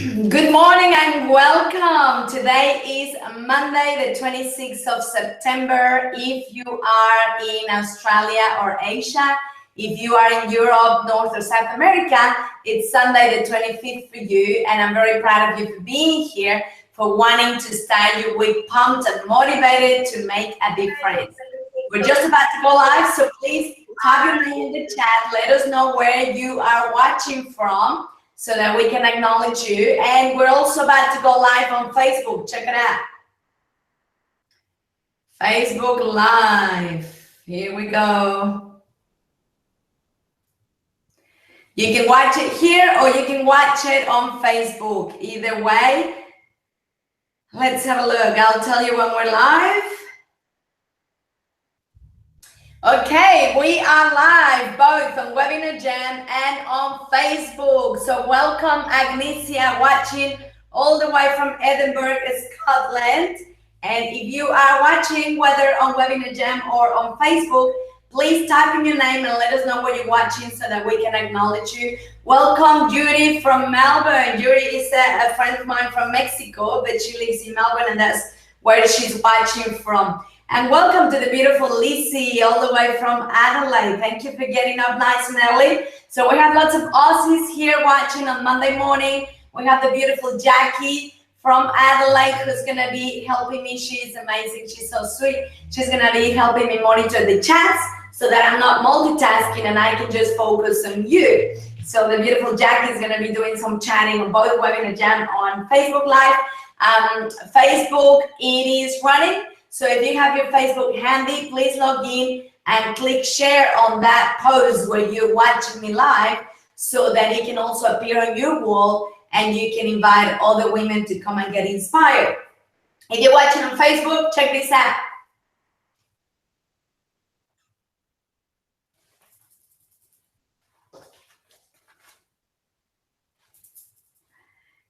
Good morning and welcome. Today is Monday, the 26th of September. If you are in Australia or Asia, if you are in Europe, North or South America, it's Sunday, the 25th for you. And I'm very proud of you for being here, for wanting to start your week pumped and motivated to make a difference. We're just about to go live, so please type your name in the chat. Let us know where you are watching from, so that we can acknowledge you. And we're also about to go live on Facebook. Check it out. Facebook Live. Here we go. You can watch it here or you can watch it on Facebook. Either way, let's have a look. I'll tell you when we're live. Okay, we are live both on Webinar Jam and on Facebook. So welcome Agnesia, watching all the way from Edinburgh, Scotland. And if you are watching, whether on Webinar Jam or on Facebook, please type in your name and let us know where you're watching so that we can acknowledge you. Welcome Judy from Melbourne. Judy is a friend of mine from Mexico, but she lives in Melbourne and that's where she's watching from. And welcome to the beautiful Lizzie all the way from Adelaide. Thank you for getting up nice and early. So we have lots of Aussies here watching on Monday morning. We have the beautiful Jackie from Adelaide who's going to be helping me. She's amazing. She's so sweet. She's going to be helping me monitor the chats so that I'm not multitasking and I can just focus on you. So the beautiful Jackie is going to be doing some chatting on both Webinar Jam on Facebook Live. Facebook, it is running. So if you have your Facebook handy, please log in and click share on that post where you're watching me live so that it can also appear on your wall and you can invite other women to come and get inspired. If you're watching on Facebook, check this out.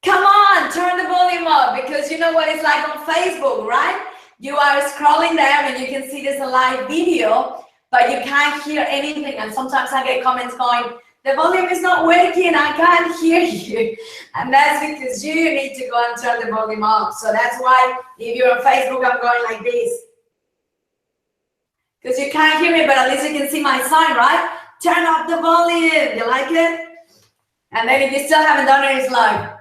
Come on, turn the volume up because you know what it's like on Facebook, right? You are scrolling down and you can see there's a live video, but you can't hear anything. And sometimes I get comments going, the volume is not working, I can't hear you. And that's because you need to go and turn the volume up. So that's why if you're on Facebook, I'm going like this. Because you can't hear me, but at least you can see my sign, right? Turn up the volume, you like it? And then if you still haven't done it, it's like,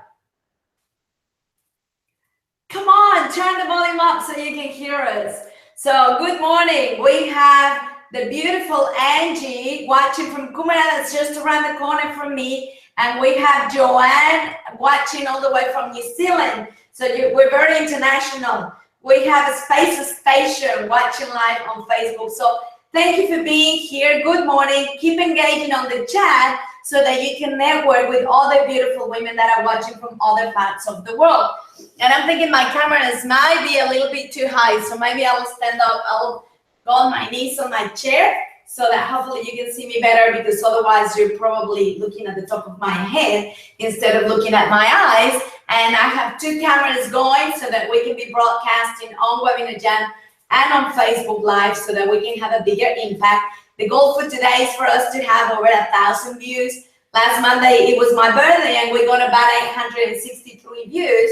come on, turn the volume up so you can hear us. So good morning. We have the beautiful Angie watching from Kumara, that's just around the corner from me. And we have Joanne watching all the way from New Zealand. So we're very international. We have a Spaces Station watching live on Facebook. So thank you for being here. Good morning. Keep engaging on the chat so that you can network with other beautiful women that are watching from other parts of the world. And I'm thinking my cameras might be a little bit too high, so maybe I'll stand up, I'll go on my knees on my chair so that hopefully you can see me better, because otherwise you're probably looking at the top of my head instead of looking at my eyes. And I have two cameras going so that we can be broadcasting on Webinar Jam and on Facebook Live so that we can have a bigger impact. The goal for today is for us to have over 1,000 views. Last Monday, it was my birthday and we got about 863 views.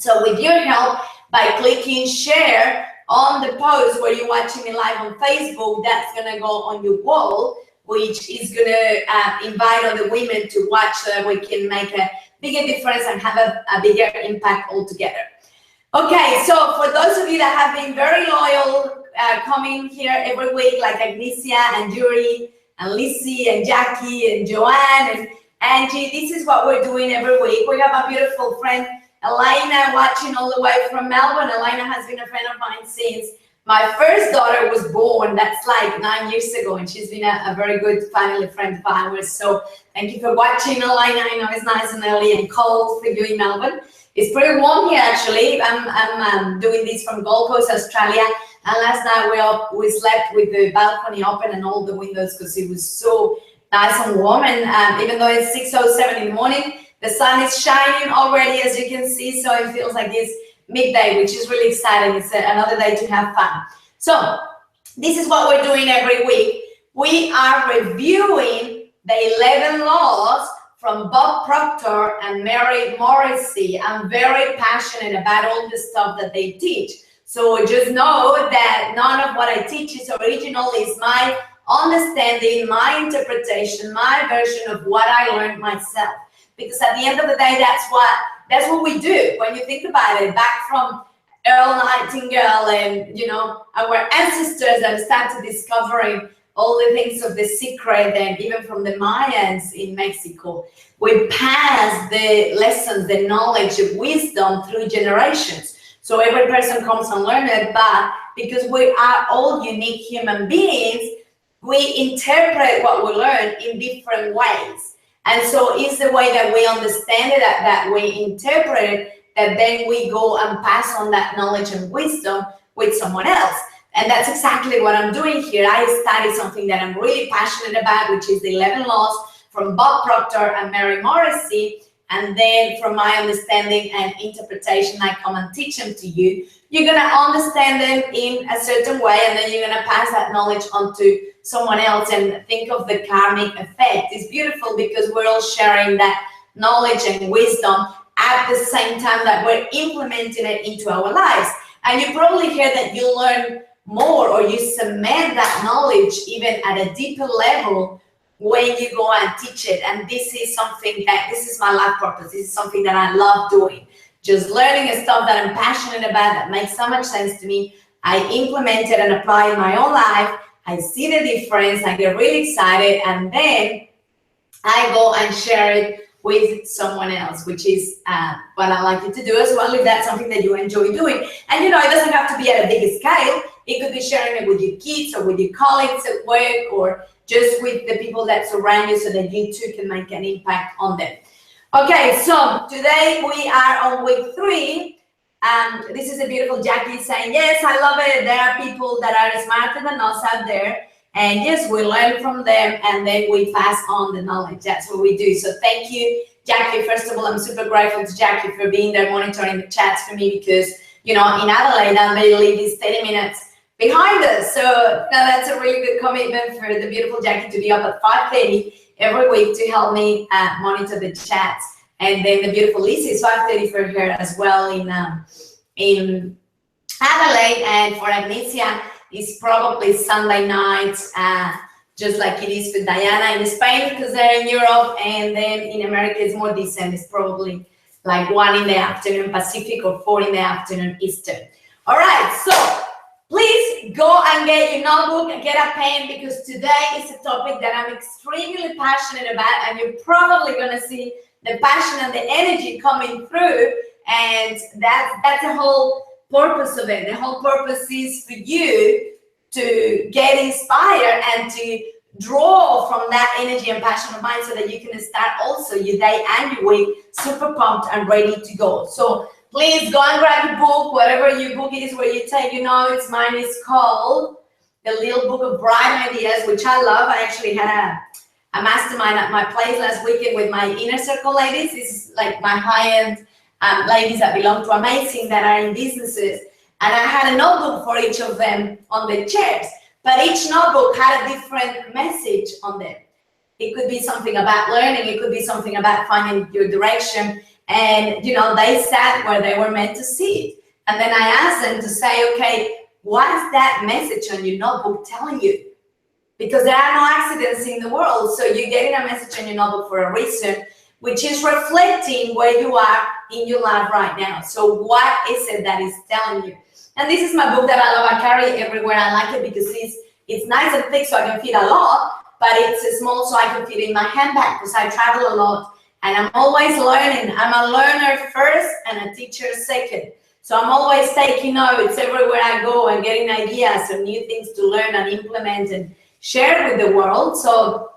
So with your help, by clicking share on the post where you're watching me live on Facebook, that's gonna go on your wall, which is gonna invite other women to watch so that we can make a bigger difference and have a bigger impact altogether. Okay, so for those of you that have been very loyal, coming here every week, like Agnesia and Yuri and Lizzie and Jackie and Joanne and Angie, this is what we're doing every week. We have a beautiful friend, Elena, watching all the way from Melbourne. Elena has been a friend of mine since my first daughter was born. That's like 9 years ago, and she's been a very good family friend of ours. So thank you for watching, Elena. I know it's nice and early and cold for you in Melbourne. It's pretty warm here, actually. I'm doing this from Gold Coast, Australia. And last night we slept with the balcony open and all the windows because it was so nice and warm. And even though it's 6:07 in the morning, the sun is shining already, as you can see. So it feels like it's midday, which is really exciting. It's another day to have fun. So this is what we're doing every week. We are reviewing the 11 laws from Bob Proctor and Mary Morrissey. I'm very passionate about all the stuff that they teach. So just know that none of what I teach is original. It's my understanding, my interpretation, my version of what I learned myself. Because at the end of the day, that's what we do. When you think about it, back from Earl Nightingale and, you know, our ancestors that started discovering all the things of the secret, and even from the Mayans in Mexico, we pass the lessons, the knowledge, the wisdom through generations. So every person comes and learns it, but because we are all unique human beings, we interpret what we learn in different ways. And so it's the way that we understand it, that we interpret it, that then we go and pass on that knowledge and wisdom with someone else. And that's exactly what I'm doing here. I study something that I'm really passionate about, which is the 11 laws from Bob Proctor and Mary Morrissey. And then from my understanding and interpretation, I come and teach them to you. You're going to understand them in a certain way, and then you're going to pass that knowledge on to someone else and think of the karmic effect. It's beautiful because we're all sharing that knowledge and wisdom at the same time that we're implementing it into our lives. And you probably hear that you learn more, or you cement that knowledge even at a deeper level when you go and teach it. And this is my life purpose. This is something that I love doing. Just learning stuff that I'm passionate about, that makes so much sense to me. I implement it and apply in my own life. I see the difference. I get really excited, and then I go and share it with someone else, which is what I like you to do as well, if that's something that you enjoy doing. And you know, it doesn't have to be at a big scale. It could be sharing it with your kids or with your colleagues at work, or just with the people that surround you, so that you too can make an impact on them. Okay, so today we are on week 3. This is a beautiful Jackie saying, yes, I love it. There are people that are smarter than us out there. And yes, we learn from them, and then we pass on the knowledge. That's what we do. So thank you, Jackie. First of all, I'm super grateful to Jackie for being there monitoring the chats for me, because, you know, in Adelaide, I believe is 30 minutes behind us. So that's a really good commitment for the beautiful Jackie to be up at 5:30 every week to help me monitor the chats. And then the beautiful Lisa is 5:30 for her as well in Adelaide. And for Agnesia, it's probably Sunday nights, just like it is for Diana in Spain, because they're in Europe. And then in America, it's more decent. It's probably like 1 in the afternoon Pacific, or 4 in the afternoon Eastern. All right, so please go and get your notebook and get a pen, because today is a topic that I'm extremely passionate about, and you're probably going to see the passion and the energy coming through. And that's the whole purpose of it. The whole purpose is for you to get inspired and to draw from that energy and passion of mine, so that you can start also your day and your week super pumped and ready to go. So please go and grab your book, whatever your book is where you take your notes. Mine is called The Little Book of Bright Ideas, which I love. I actually had a mastermind at my place last weekend with my inner circle ladies. This is like my high-end ladies that belong to Amasssing, that are in businesses. And I had a notebook for each of them on the chairs, but each notebook had a different message on them. It could be something about learning. It could be something about finding your direction. And, you know, they sat where they were meant to sit. And then I asked them to say, okay, what is that message on your notebook telling you? Because there are no accidents in the world. So you're getting a message on your notebook for a reason, which is reflecting where you are in your life right now. So what is it that is telling you? And this is my book that I love. I carry it everywhere. I like it because it's nice and thick, so I can fit a lot, but it's small, so I can fit in my handbag, because I travel a lot and I'm always learning. I'm a learner first and a teacher second. So I'm always taking notes everywhere I go and getting ideas and new things to learn and implement and share with the world. So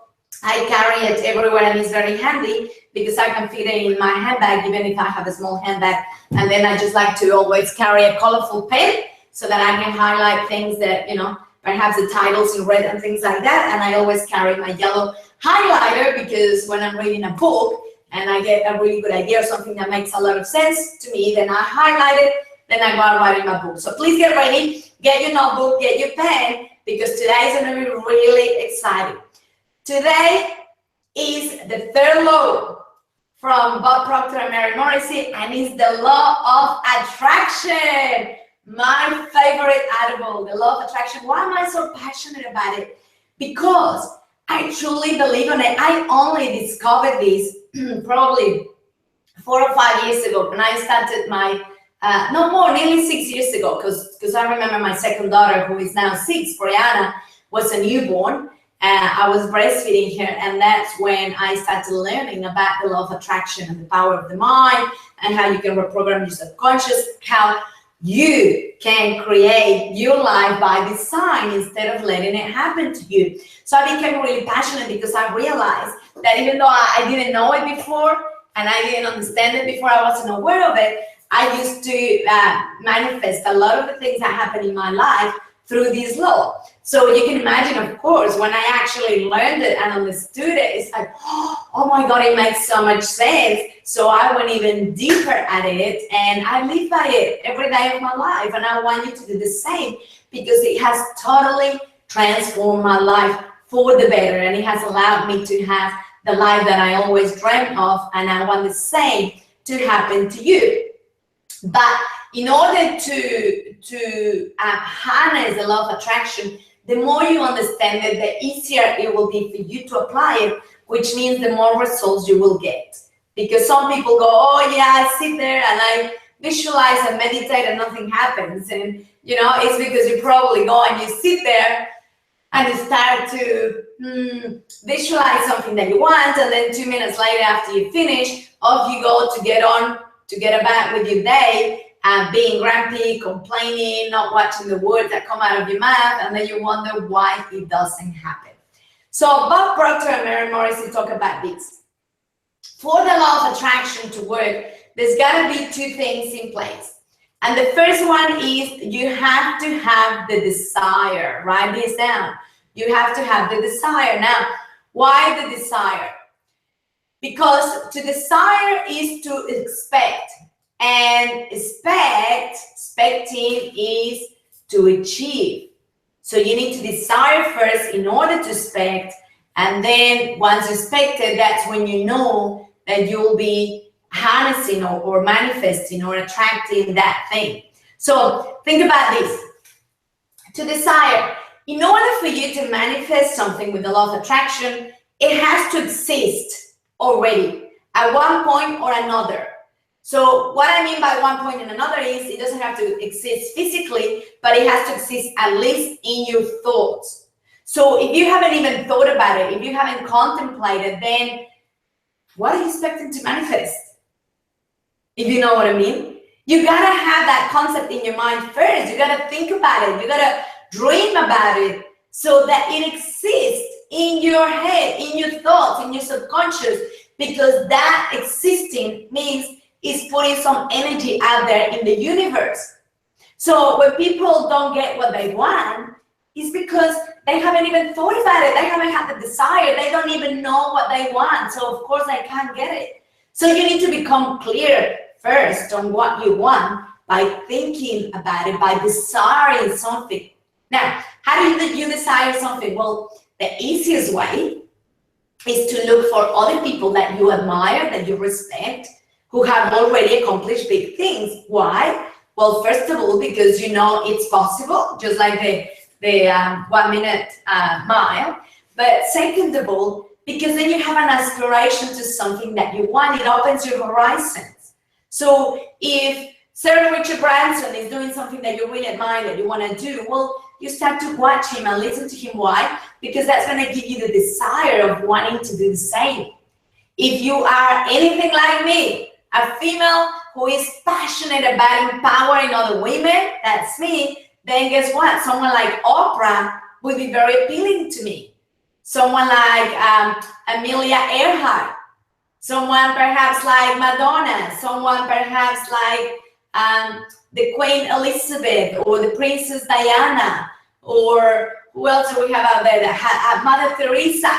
I carry it everywhere, and it's very handy because I can fit it in my handbag, even if I have a small handbag. And then I just like to always carry a colorful pen, so that I can highlight things that, you know, perhaps the titles in red and things like that. And I always carry my yellow highlighter, because when I'm reading a book and I get a really good idea or something that makes a lot of sense to me, then I highlight it, then I go out writing my book. So please get ready, get your notebook, get your pen, because today is going to be really exciting. Today is the third law from Bob Proctor and Mary Morrissey, and it's the law of attraction. My favorite article, the law of attraction. Why am I so passionate about it? Because I truly believe in it. I only discovered this probably 4 or 5 years ago when I started my, no more, nearly 6 years ago, because I remember my second daughter, who is now 6, Brianna, was a newborn. I was breastfeeding her, and that's when I started learning about the law of attraction and the power of the mind and how you can reprogram your subconscious, how you can create your life by design instead of letting it happen to you. So I became really passionate because I realized that even though I didn't know it before and I didn't understand it before, I wasn't aware of it, I used to manifest a lot of the things that happen in my life through this law. So you can imagine, of course, when I actually learned it and understood it, it's like, oh my God, it makes so much sense. So I went even deeper at it, and I live by it every day of my life. And I want you to do the same, because it has totally transformed my life for the better, and it has allowed me to have the life that I always dreamt of, and I want the same to happen to you. But in order to harness the law of attraction, the more you understand it, the easier it will be for you to apply it, which means the more results you will get. Because some people go, oh yeah, I sit there and I visualize and meditate and nothing happens. And you know, it's because you probably go and you sit there and you start to visualize something that you want, and then 2 minutes later after you finish, off you go to get about with your day, being grumpy, complaining, not watching the words that come out of your mouth, and then you wonder why it doesn't happen. So Bob Proctor and Mary Morrissey talk about this. For the law of attraction to work, there's got to be 2 things in place. And the first one is you have to have the desire. Write this down. You have to have the desire. Now, why the desire? Because to desire is to expect. And expecting is to achieve. So you need to desire first in order to expect, and then once you expect it, that's when you know that you'll be harnessing or manifesting or attracting that thing. So think about this. To desire, in order for you to manifest something with the law of attraction, it has to exist already at one point or another. So what I mean by one point and another is it doesn't have to exist physically, but it has to exist at least in your thoughts. So if you haven't even thought about it, if you haven't contemplated, then what are you expecting to manifest? If you know what I mean? You gotta have that concept in your mind first. You gotta think about it. You gotta dream about it so that it exists in your head, in your thoughts, in your subconscious, because that existing means is putting some energy out there in the universe. So when people don't get what they want, it's because they haven't even thought about it. They haven't had the desire. They don't even know what they want. So of course they can't get it. So you need to become clear first on what you want by thinking about it, by desiring something. Now, how do you desire something? Well, the easiest way is to look for other people that you admire, that you respect, who have already accomplished big things. Why? Well, first of all, because you know it's possible, just like the 1 minute mile. But second of all, because then you have an aspiration to something that you want. It opens your horizons. So if Sir Richard Branson is doing something that you really admire, that you want to do, well, you start to watch him and listen to him. Why? Because that's going to give you the desire of wanting to do the same. If you are anything like me, a female who is passionate about empowering other women, that's me, then guess what? Someone like Oprah would be very appealing to me. Someone like Amelia Earhart, someone perhaps like Madonna, someone perhaps like the Queen Elizabeth or the Princess Diana, or who else do we have out there? Mother Teresa.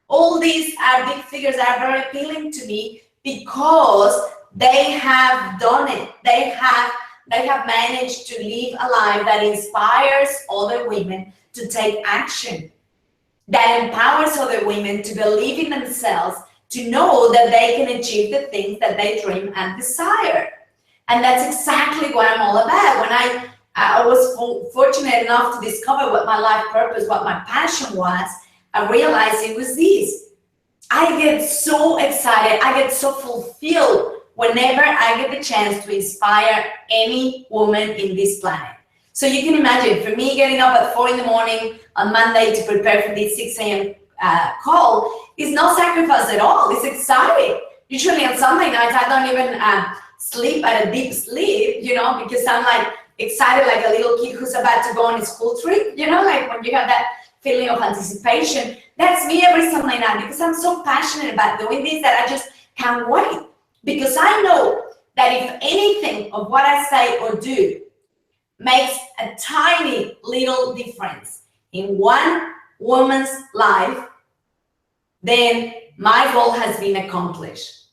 All these are big figures that are very appealing to me because they have done it. They have managed to live a life that inspires other women to take action. that empowers other women to believe in themselves, to know that they can achieve the things that they dream and desire. And that's exactly what I'm all about. When I was fortunate enough to discover what my life purpose, what my passion was, I realized it was this. I get so excited, I get so fulfilled whenever I get the chance to inspire any woman in this planet. So you can imagine, for me, getting up at 4 in the morning on Monday to prepare for this 6 a.m. Call is no sacrifice at all. It's exciting. Usually on Sunday nights, I don't even sleep at a deep sleep, because I'm like excited like a little kid who's about to go on a school trip, like when you have that feeling of anticipation. That's me every Sunday night, because I'm so passionate about doing this that I just can't wait. Because I know that if anything of what I say or do makes a tiny little difference in one woman's life, then my goal has been accomplished.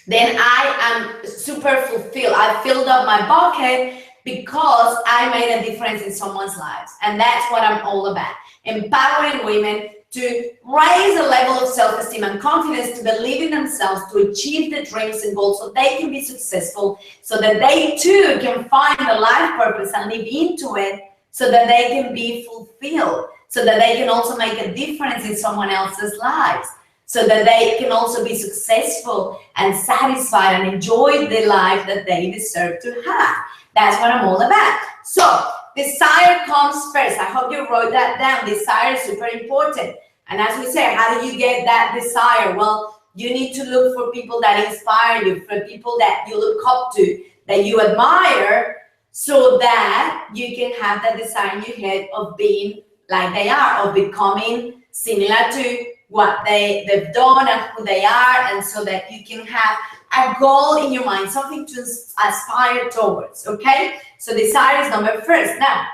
Then I am super fulfilled. I filled up my bucket because I made a difference in someone's lives. And that's what I'm all about. Empowering women to raise a level of self-esteem and confidence, to believe in themselves, to achieve the dreams and goals so they can be successful, so that they too can find the life purpose and live into it, so that they can be fulfilled, so that they can also make a difference in someone else's lives, so that they can also be successful and satisfied and enjoy the life that they deserve to have. That's what I'm all about. So desire comes first. I hope you wrote that down. Desire is super important. And as we say, how do you get that desire? Well, you need to look for people that inspire you, for people that you look up to, that you admire, so that you can have that desire in your head of being like they are, of becoming similar to what they've done and who they are, and so that you can have a goal in your mind, something to aspire towards, okay? So desire is number first. Now,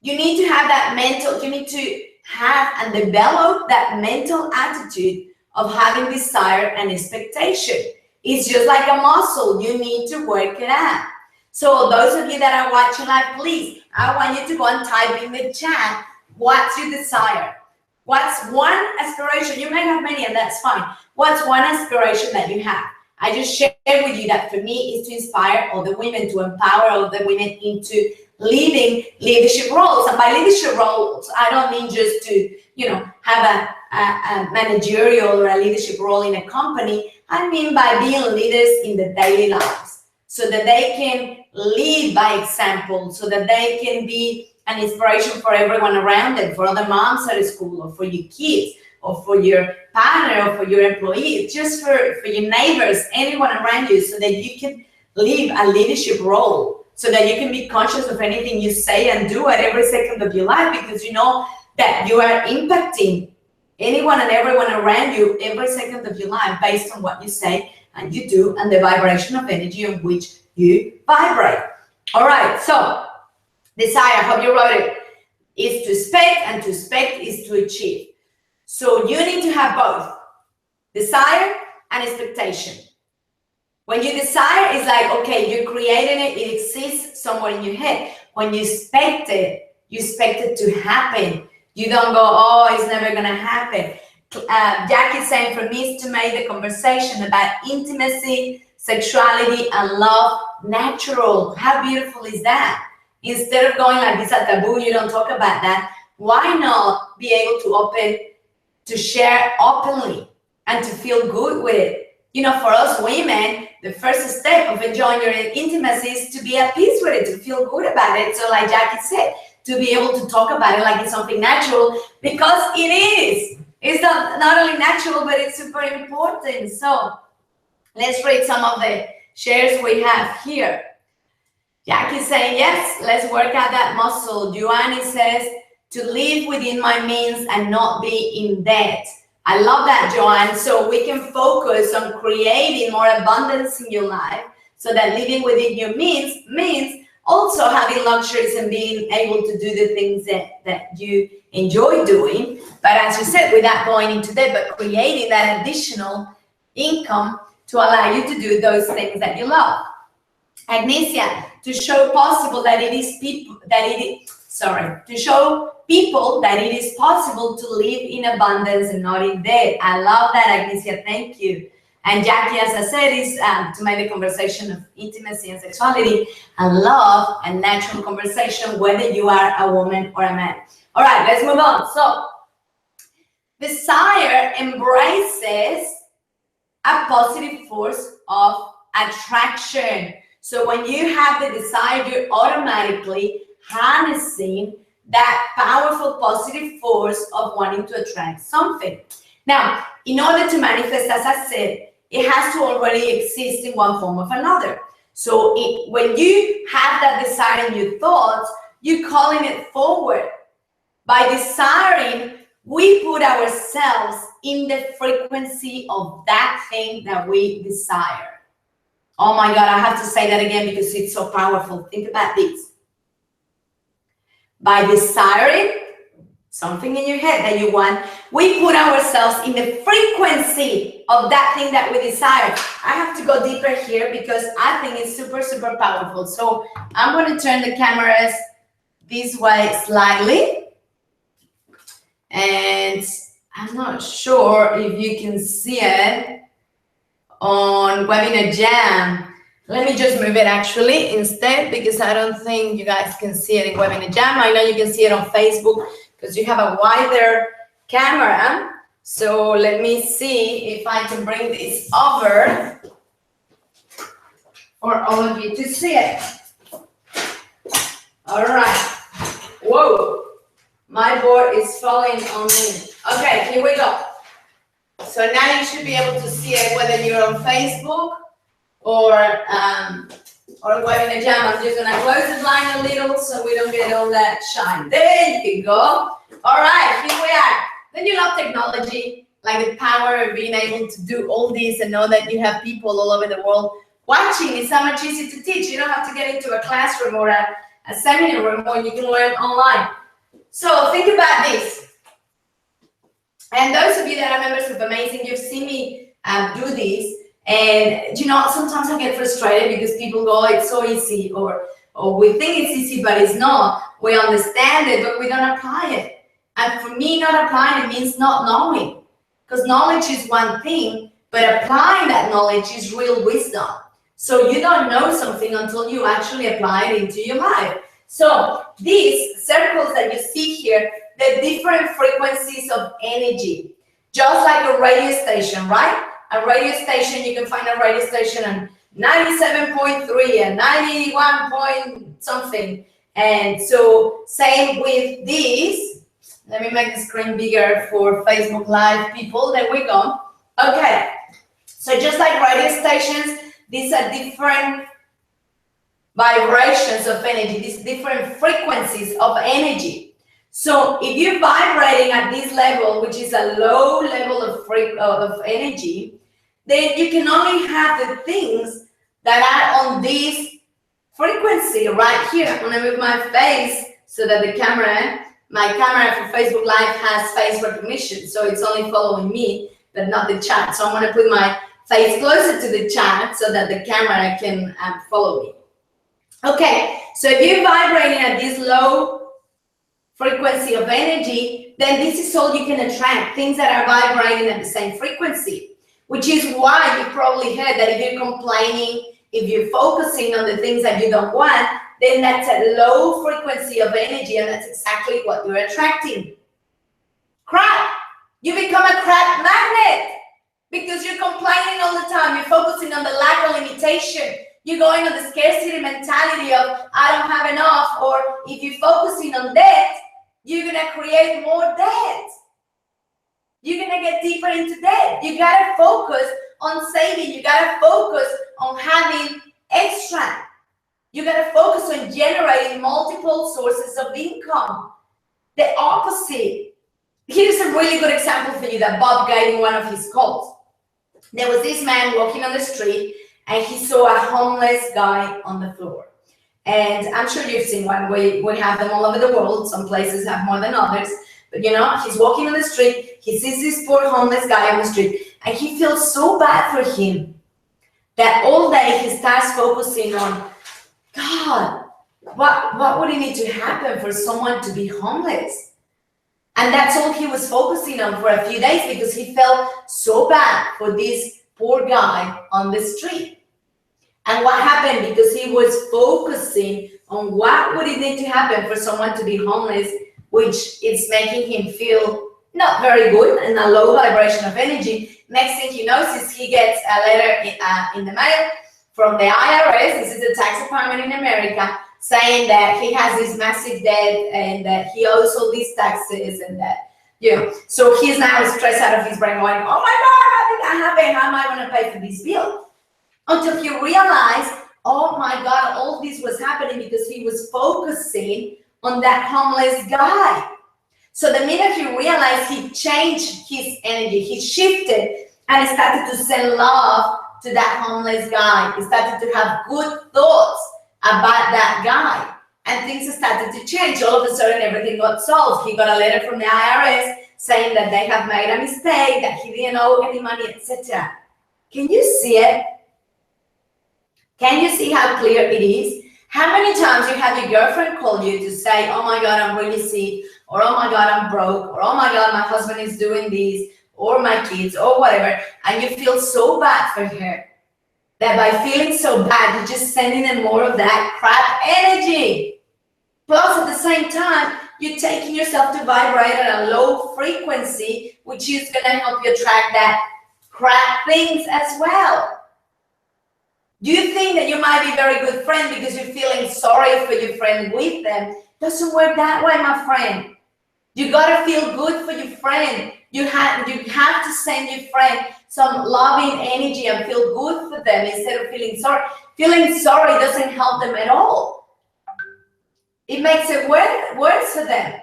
you need to have that mental, you need to have and develop that mental attitude of having desire and expectation. It's just like a muscle, you need to work it out. So those of you that are watching live, please, I want you to go and type in the chat, what's your desire? What's one aspiration? You may have many, and that's fine. What's one aspiration that you have? I just shared with you that for me is to inspire other women, to empower other women into leading leadership roles. And by leadership roles, I don't mean just to, have a managerial or a leadership role in a company. I mean by being leaders in the daily lives, so that they can lead by example, so that they can be an inspiration for everyone around them, for other moms at school, or for your kids, or for your partner, or for your employees, just for your neighbors, anyone around you, so that you can live a leadership role, so that you can be conscious of anything you say and do at every second of your life, because you know that you are impacting anyone and everyone around you every second of your life based on what you say and you do, and the vibration of energy on which you vibrate. All right, so desire, I hope you wrote it, is to expect, and to expect is to achieve. So you need to have both desire and expectation. When you desire, it's like, okay, you're creating it, it exists somewhere in your head. When you expect it, you expect it to happen. You don't go, oh, it's never gonna happen. Jackie's saying, for me, is to make the conversation about intimacy, sexuality, and love natural. How beautiful is that? Instead of going like this, a taboo, you don't talk about that. Why not be able to share openly and to feel good with it? For us women, the first step of enjoying your intimacy is to be at peace with it, to feel good about it. So like Jackie said, to be able to talk about it like it's something natural, because it is. It's not only natural, but it's super important. So let's read some of the shares we have here. Jackie's saying, yes, let's work out that muscle. Joanne says, to live within my means and not be in debt. I love that, Joanne. So we can focus on creating more abundance in your life, so that living within your means also having luxuries and being able to do the things that you enjoy doing. But as you said, without going into debt, but creating that additional income to allow you to do those things that you love. Agnesia, to show possible that it is people, to show people that it is possible to live in abundance and not in debt. I love that, Agnesia. Thank you. And Jackie, as I said, is to make the conversation of intimacy and sexuality and love and natural conversation, whether you are a woman or a man. All right, let's move on. So, desire embraces a positive force of attraction. So when you have the desire, you're automatically harnessing that powerful positive force of wanting to attract something. Now, in order to manifest, as I said, it has to already exist in one form or another. So when you have that desire in your thoughts, you're calling it forward. By desiring, we put ourselves in the frequency of that thing that we desire. Oh my God, I have to say that again because it's so powerful. Think about this. By desiring something in your head that you want, we put ourselves in the frequency of that thing that we desire. I have to go deeper here because I think it's super, super powerful. So I'm going to turn the cameras this way slightly. And I'm not sure if you can see it on Webinar Jam. Let me just move it actually instead because I don't think you guys can see it in Webinar Jam. I know you can see it on Facebook because you have a wider camera. So let me see if I can bring this over for all of you to see it. All right. Whoa. My board is falling on me. Okay, here we go. So now you should be able to see it whether you're on Facebook or Webinar Jam. I'm just gonna close the blind a little so we don't get all that shine. There you can go. All right, here we are. Then you love technology, like the power of being able to do all this and know that you have people all over the world watching. It's so much easier to teach. You don't have to get into a classroom or a seminar room, or you can learn online. So think about this. And those of you that are members of Amasssing, you've seen me do this. And you know, sometimes I get frustrated because people go, it's so easy, or we think it's easy, but it's not. We understand it, but we don't apply it. And for me, not applying it means not knowing. Because knowledge is one thing, but applying that knowledge is real wisdom. So you don't know something until you actually apply it into your life. So these circles that you see here, they're different frequencies of energy, just like a radio station, right? A radio station, you can find a radio station on 97.3 and 91 point something. And so same with these. Let me make the screen bigger for Facebook Live people. There we go. Okay. So just like radio stations, these are different vibrations of energy, these different frequencies of energy. So if you're vibrating at this level, which is a low level of energy, then you can only have the things that are on this frequency right here. I'm gonna move my face so that my camera for Facebook Live has face recognition, so it's only following me, but not the chat. So I'm gonna put my face closer to the chat so that the camera can follow me. Okay, so if you're vibrating at this low frequency of energy, then this is all you can attract, things that are vibrating at the same frequency, which is why you probably heard that if you're complaining, if you're focusing on the things that you don't want, then that's a low frequency of energy, and that's exactly what you're attracting. Crap! You become a crap magnet because you're complaining all the time. You're focusing on the lack of limitation. You're going on the scarcity mentality of I don't have enough, or if you're focusing on debt, you're going to create more debt. You're going to get deeper into debt. You got to focus on saving. You got to focus on having extra. You got to focus on generating multiple sources of income. The opposite. Here's a really good example for you that Bob gave in one of his calls. There was this man walking on the street, and he saw a homeless guy on the floor. And I'm sure you've seen one. We have them all over the world. Some places have more than others. But you know, he's walking on the street. He sees this poor homeless guy on the street. And he feels so bad for him that all day he starts focusing on, God, what would it need to happen for someone to be homeless? And that's all he was focusing on for a few days because he felt so bad for this poor guy on the street. And what happened? Because he was focusing on what would it need to happen for someone to be homeless, which is making him feel not very good and a low vibration of energy. Next thing he knows is he gets a letter in the mail from the IRS. This is the tax department in America, saying that he has this massive debt and that he owes all these taxes and that, so he's now stressed out of his brain going, oh my God, how did that happen? How am I going to pay for this bill? Until he realized, oh my God, all this was happening because he was focusing on that homeless guy. So the minute he realized, he changed his energy, he shifted and started to send love to that homeless guy. He started to have good thoughts about that guy. And things started to change. All of a sudden, everything got solved. He got a letter from the IRS saying that they have made a mistake, that he didn't owe any money, etc. Can you see it? Can you see how clear it is? How many times you have your girlfriend call you to say, oh my God, I'm really sick, or oh my God, I'm broke, or oh my God, my husband is doing this, or my kids, or whatever, and you feel so bad for her that by feeling so bad, you're just sending them more of that crap energy. Plus, at the same time, you're taking yourself to vibrate at a low frequency, which is going to help you attract that crap things as well. Do you think that you might be a very good friend because you're feeling sorry for your friend with them? Doesn't work that way, my friend. You gotta feel good for your friend. You have to send your friend some loving energy and feel good for them instead of feeling sorry. Feeling sorry doesn't help them at all. It makes it worse for them.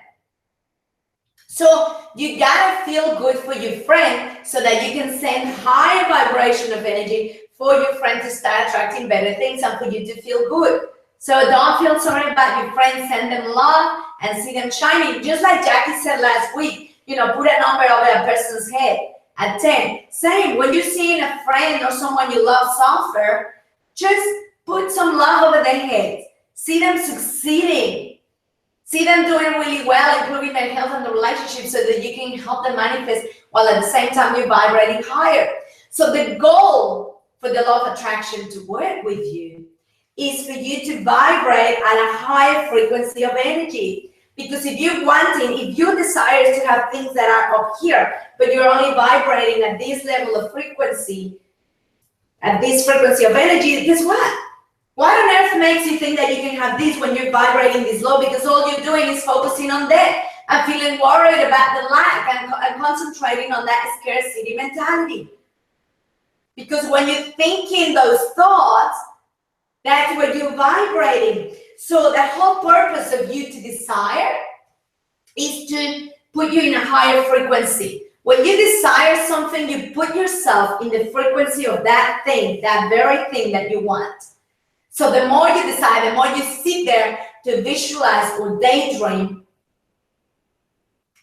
So you gotta feel good for your friend so that you can send higher vibration of energy for your friend to start attracting better things and for you to feel good. So don't feel sorry about your friends. Send them love and see them shining. Just like Jackie said last week, put a number over a person's head at 10. Same, when you're seeing a friend or someone you love suffer, just put some love over their heads. See them succeeding. See them doing really well, improving their health and the relationship so that you can help them manifest while at the same time you're vibrating higher. So the goal for the law of attraction to work with you is for you to vibrate at a higher frequency of energy. Because if you desire to have things that are up here, but you're only vibrating at this level of frequency, at this frequency of energy, guess what? What on earth makes you think that you can have this when you're vibrating this low? Because all you're doing is focusing on that and feeling worried about the lack and concentrating on that scarcity mentality. Because when you're thinking those thoughts, that's where you're vibrating. So the whole purpose of you to desire is to put you in a higher frequency. When you desire something, you put yourself in the frequency of that thing, that very thing that you want. So the more you desire, the more you sit there to visualize or daydream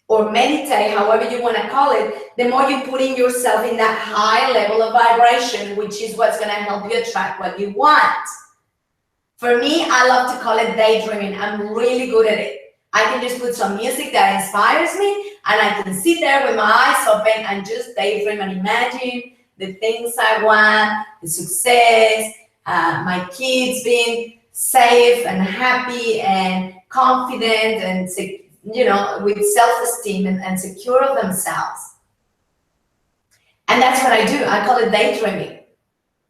or meditate, however you want to call it, the more you're putting yourself in that high level of vibration, which is what's going to help you attract what you want. For me, I love to call it daydreaming. I'm really good at it. I can just put some music that inspires me and I can sit there with my eyes open and just daydream and imagine the things I want, the success, my kids being safe and happy and confident and with self-esteem and secure of themselves. And that's what I do. I call it daydreaming.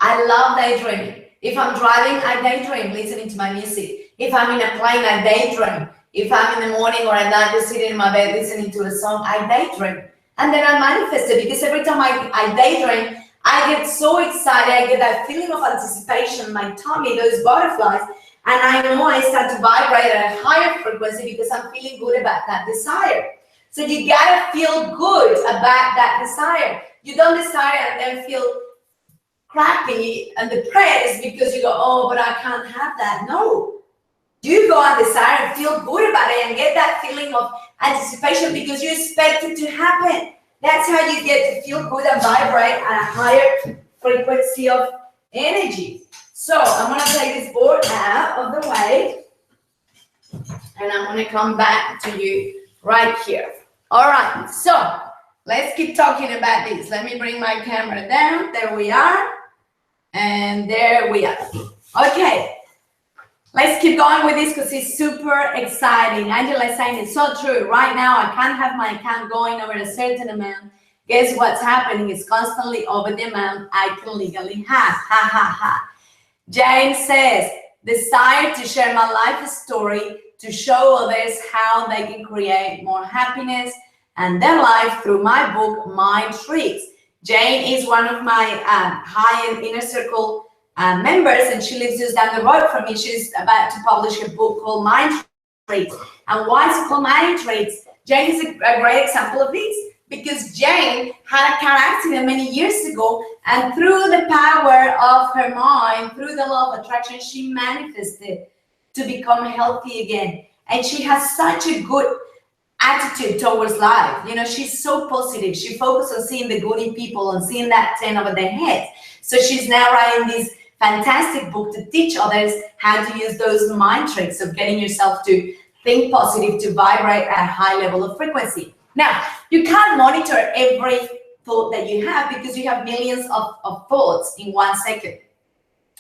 I love daydreaming. If I'm driving, I daydream listening to my music. If I'm in a plane, I daydream. If I'm in the morning or at night just sitting in my bed listening to a song, I daydream. And then I manifest it because every time I daydream, I get so excited. I get that feeling of anticipation, my tummy, those butterflies. And I know I start to vibrate at a higher frequency because I'm feeling good about that desire. So you gotta feel good about that desire. You don't desire and then feel crappy and depressed because you go, oh, but I can't have that. No. You go and desire and feel good about it and get that feeling of anticipation because you expect it to happen. That's how you get to feel good and vibrate at a higher frequency of energy. So I'm going to take this board out of the way and I'm going to come back to you right here. All right, so let's keep talking about this. Let me bring my camera down. There we are. And there we are. Okay, let's keep going with this because it's super exciting. Angela is saying it's so true. Right now, I can't have my account going over a certain amount. Guess what's happening? It's constantly over the amount I can legally have. Ha ha ha. Jane says, desire to share my life story to show others how they can create more happiness and their life through my book, Mind Tricks. Jane is one of my high-end inner circle members, and she lives just down the road from me. She's about to publish a book called Mind Tricks. And why is it called Mind Tricks? Jane is a great example of this, because Jane had a car accident many years ago, and through the power of her mind, through the law of attraction, she manifested to become healthy again. And she has such a good attitude towards life. You know, she's so positive. She focuses on seeing the good in people and seeing that 10 over their heads. So she's now writing this fantastic book to teach others how to use those mind tricks of getting yourself to think positive, to vibrate at a high level of frequency. Now, you can't monitor every thought that you have because you have millions of thoughts in 1 second.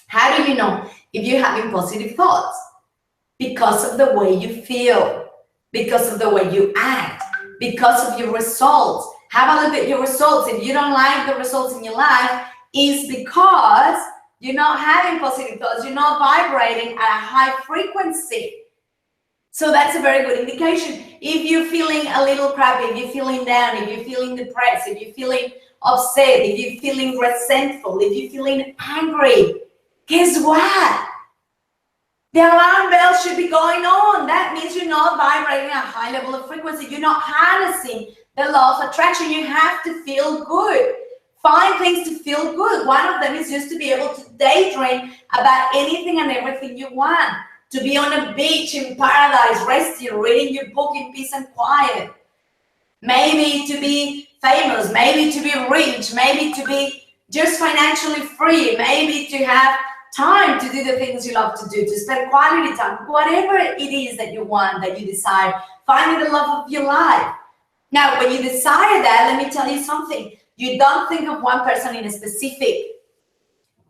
How do you know if you're having positive thoughts? Because of the way you feel, because of the way you act, because of your results. Have a look at your results. If you don't like the results in your life, it's because you're not having positive thoughts. You're not vibrating at a high frequency. So that's a very good indication. If you're feeling a little crappy, if you're feeling down, if you're feeling depressed, if you're feeling upset, if you're feeling resentful, if you're feeling angry, guess what? The alarm bell should be going on. That means you're not vibrating at a high level of frequency. You're not harnessing the law of attraction. You have to feel good. Find things to feel good. One of them is just to be able to daydream about anything and everything you want. To be on a beach in paradise, resting, reading your book in peace and quiet. Maybe to be famous, maybe to be rich, maybe to be just financially free, maybe to have time to do the things you love to do, to spend quality time, whatever it is that you want, that you desire, finding the love of your life. Now, when you desire that, let me tell you something. You don't think of one person in a specific,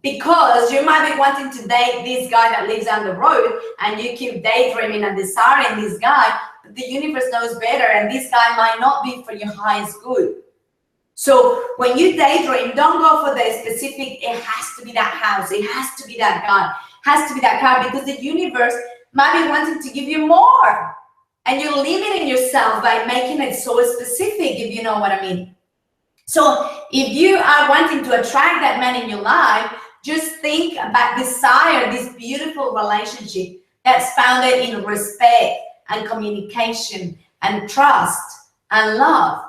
because you might be wanting to date this guy that lives down the road, and you keep daydreaming and desiring this guy, but the universe knows better, and this guy might not be for your highest good. So when you daydream, don't go for the specific, it has to be that house, it has to be that guy, has to be that car, because the universe might be wanting to give you more. And you're limiting yourself by making it so specific, if you know what I mean. So if you are wanting to attract that man in your life, just think about desire, this beautiful relationship that's founded in respect and communication and trust and love.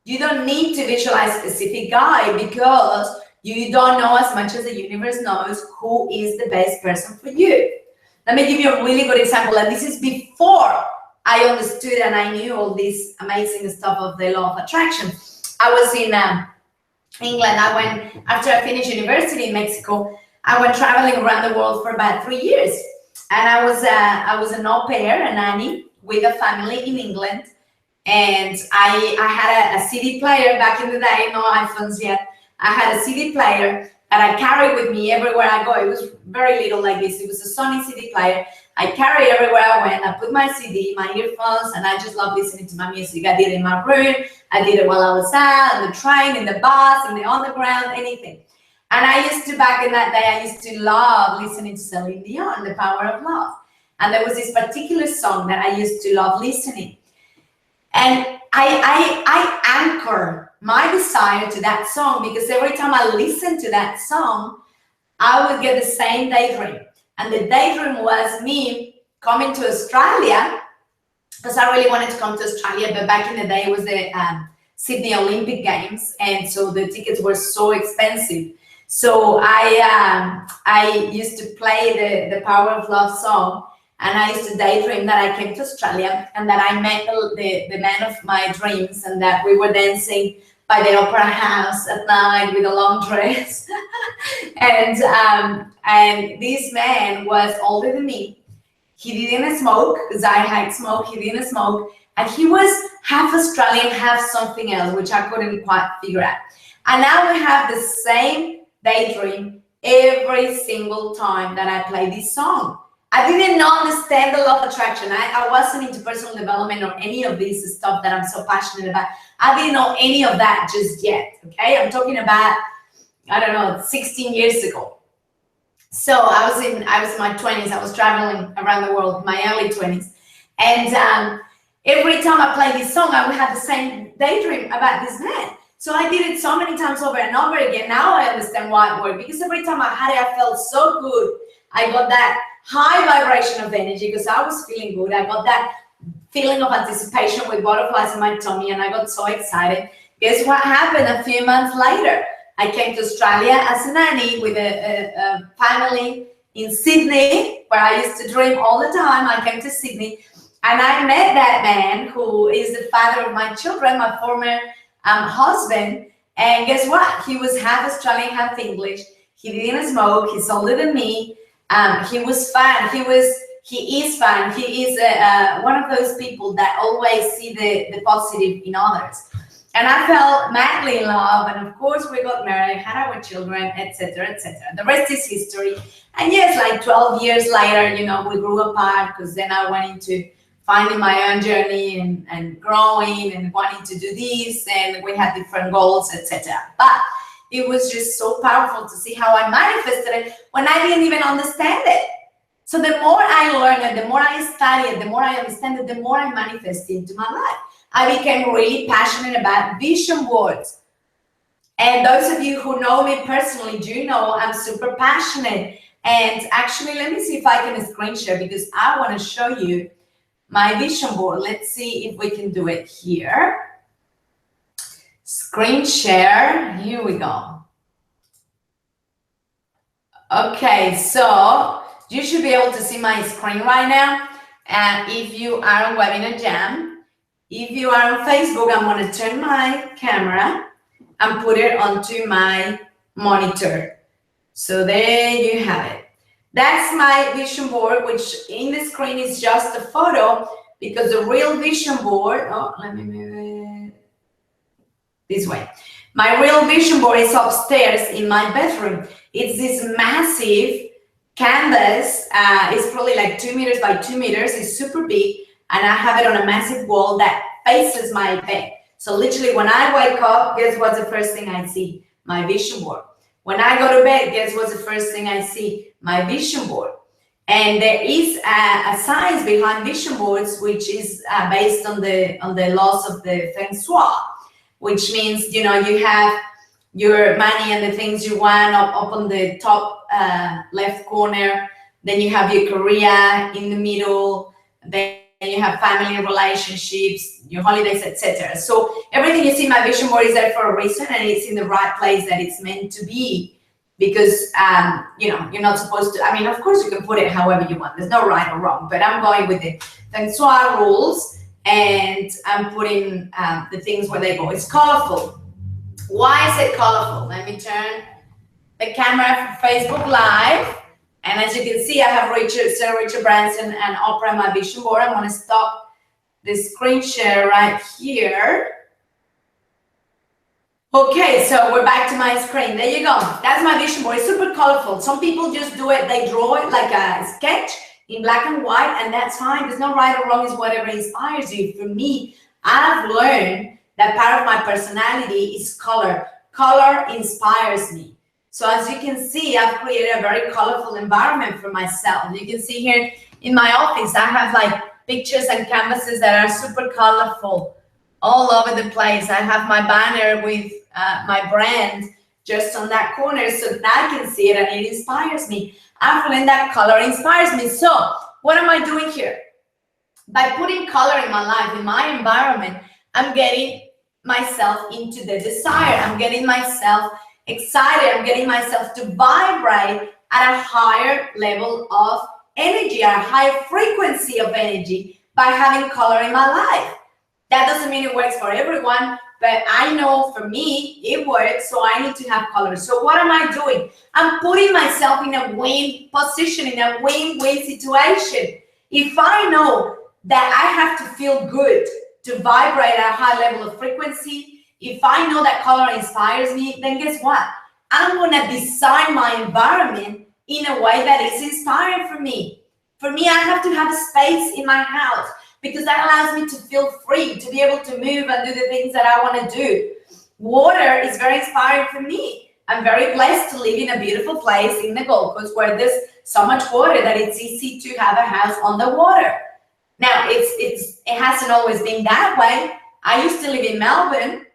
You don't need to visualize a specific guy, because you don't know as much as the universe knows who is the best person for you. Let me give you a really good example, and this is before I understood and I knew all this amazing stuff of the law of attraction. I was in England. After I finished university in Mexico, I went traveling around the world for about 3 years. And I was an au pair, a nanny, with a family in England. And I had a CD player back in the day, no iPhones yet. I had a CD player that I carried with me everywhere I go. It was very little like this. It was a Sony CD player. I carried everywhere I went. I put my CD, my earphones, and I just love listening to my music. I did it in my room. I did it while I was out, on the train, in the bus, in the underground, anything. And I used to, back in that day, I used to love listening to Celine Dion, The Power of Love. And there was this particular song that I used to love listening. And I anchor my desire to that song, because every time I listen to that song, I would get the same daydream. And the daydream was me coming to Australia, because I really wanted to come to Australia, but back in the day it was the Sydney Olympic Games, and so the tickets were so expensive. So I used to play the Power of Love song, and I used to daydream that I came to Australia and that I met the man of my dreams, and that we were dancing by the opera house at night with a long dress. And this man was older than me. He didn't smoke, because I hate smoke. He didn't smoke, And he was half Australian, half something else, which I couldn't quite figure out. And now we have the same daydream every single time that I play this song. I didn't understand the law of attraction. I wasn't into personal development or any of this stuff that I'm so passionate about. I didn't know any of that just yet, okay? I'm talking about, I don't know, 16 years ago. So I was in my 20s. I was traveling around the world in my early 20s. And every time I play this song, I would have the same daydream about this man. So I did it so many times over and over again. Now I understand why it worked, because every time I had it, I felt so good. I got that high vibration of energy because I was feeling good. I got that feeling of anticipation with butterflies in my tummy, and I got so excited. Guess what happened a few months later? I came to Australia as a nanny with a family in Sydney, where I used to dream all the time. I came to Sydney, and I met that man who is the father of my children, my former husband. And guess what? He was half Australian, half English. He didn't smoke. He's older than me. He was fun. He is fun. He is one of those people that always see the positive in others. And I fell madly in love. And of course, we got married, had our children, etc., etc. The rest is history. And yes, like 12 years later, you know, we grew apart because then I went into finding my own journey and growing and wanting to do this, and we had different goals, etc. But it was just so powerful to see how I manifested it when I didn't even understand it. So the more I learned it, the more I studied, the more I understand it, the more I manifested into my life. I became really passionate about vision boards. And those of you who know me personally do know I'm super passionate. And actually, let me see if I can screen share, because I want to show you my vision board. Let's see if we can do it here. Screen share. Here we go. Okay, so you should be able to see my screen right now. And if you are on Webinar Jam, if you are on Facebook, I'm going to turn my camera and put it onto my monitor. So there you have it. That's my vision board, which in the screen is just a photo, because the real vision board, oh, let me move it this way. My real vision board is upstairs in my bedroom. It's this massive canvas. It's probably like 2 meters by 2 meters. It's super big. And I have it on a massive wall that faces my bed. So literally when I wake up, guess what's the first thing I see? My vision board. When I go to bed, guess what's the first thing I see? My vision board. And there is a science behind vision boards, which is based on the laws of the Feng Shui, which means, you know, you have your money and the things you want up on the top left corner. Then you have your career in the middle. Then you have family relationships, your holidays, etc. So everything you see in my vision board is there for a reason, and it's in the right place that it's meant to be, because you know, you're not supposed to, I mean, of course you can put it however you want, there's no right or wrong, but I'm going with the Feng Shui rules, and I'm putting the things where they go. It's colorful. Why is it colorful? Let me turn the camera for Facebook Live. And as you can see, I have Sir Richard Branson and Oprah on my vision board. I'm going to stop the screen share right here. Okay, so we're back to my screen. There you go. That's my vision board. It's super colorful. Some people just do it, they draw it like a sketch in black and white, and that's fine. There's no right or wrong. It's whatever inspires you. For me, I've learned that part of my personality is color. Color inspires me. So as you can see, I've created a very colorful environment for myself. You can see here in my office, I have like pictures and canvases that are super colorful all over the place. I have my banner with my brand just on that corner so that I can see it, and it inspires me. I've learned that color inspires me. So what am I doing here? By putting color in my life, in my environment, I'm getting myself into the desire. I'm getting myself excited. I'm getting myself to vibrate at a higher level of energy, at a higher frequency of energy by having color in my life. That doesn't mean it works for everyone, but I know for me it works, so I need to have color. So what am I doing? I'm putting myself in a win position, in a win-win situation. If I know that I have to feel good to vibrate at a high level of frequency. If I know that color inspires me, then guess what? I'm going to design my environment in a way that is inspiring for me. For me, I have to have a space in my house because that allows me to feel free, to be able to move and do the things that I want to do. Water is very inspiring for me. I'm very blessed to live in a beautiful place in the Gold Coast where there's so much water that it's easy to have a house on the water. Now, it hasn't always been that way. I used to live in Melbourne.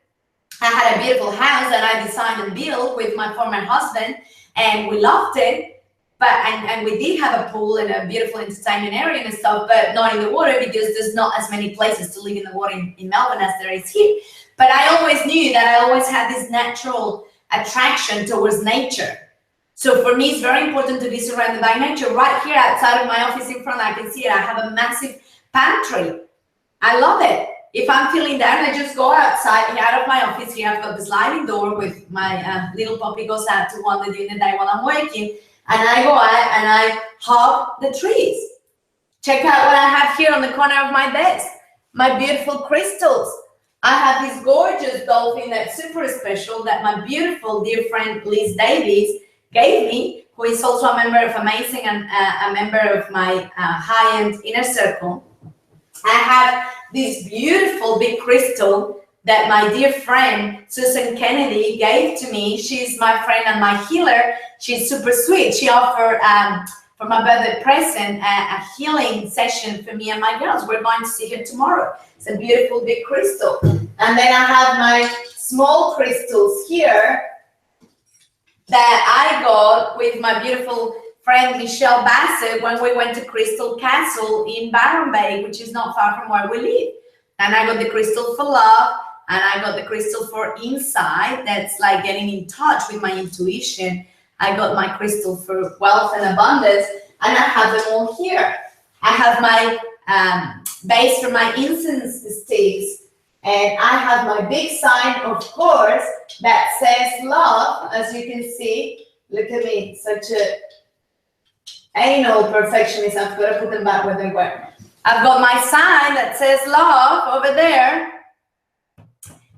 I had a beautiful house that I designed and built with my former husband, and we loved it. But and we did have a pool and a beautiful entertainment area and stuff, but not in the water because there's not as many places to live in the water in Melbourne as there is here. But I always knew that I always had this natural attraction towards nature. So for me, it's very important to be surrounded by nature. Right here outside of my office in front, I can see it. I have a massive pantry. I love it. If I'm feeling down, I just go outside here out of my office. Here I've got the sliding door with my little puppy goes out to wander during the day while I'm working. And I go out and I hug the trees. Check out what I have here on the corner of my desk. My beautiful crystals. I have this gorgeous dolphin that's super special that my beautiful dear friend Liz Davies gave me, who is also a member of Amasssing and a member of my high-end inner circle. I have this beautiful big crystal that my dear friend Susan Kennedy gave to me. She's my friend and my healer. She's super sweet. She offered for my birthday present a healing session for me and my girls. We're going to see her tomorrow. It's a beautiful big crystal. And then I have my small crystals here that I got with my beautiful friend Michelle Bassett when we went to Crystal Castle in Byron Bay, which is not far from where we live. And I got the crystal for love, and I got the crystal for insight. That's like getting in touch with my intuition. I got my crystal for wealth and abundance, and I have them all here. I have my base for my incense sticks, and I have my big sign, of course, that says love. As you can see, look at me, such a anal perfectionist. I've got to put them back where they were. I've got my sign that says love over there,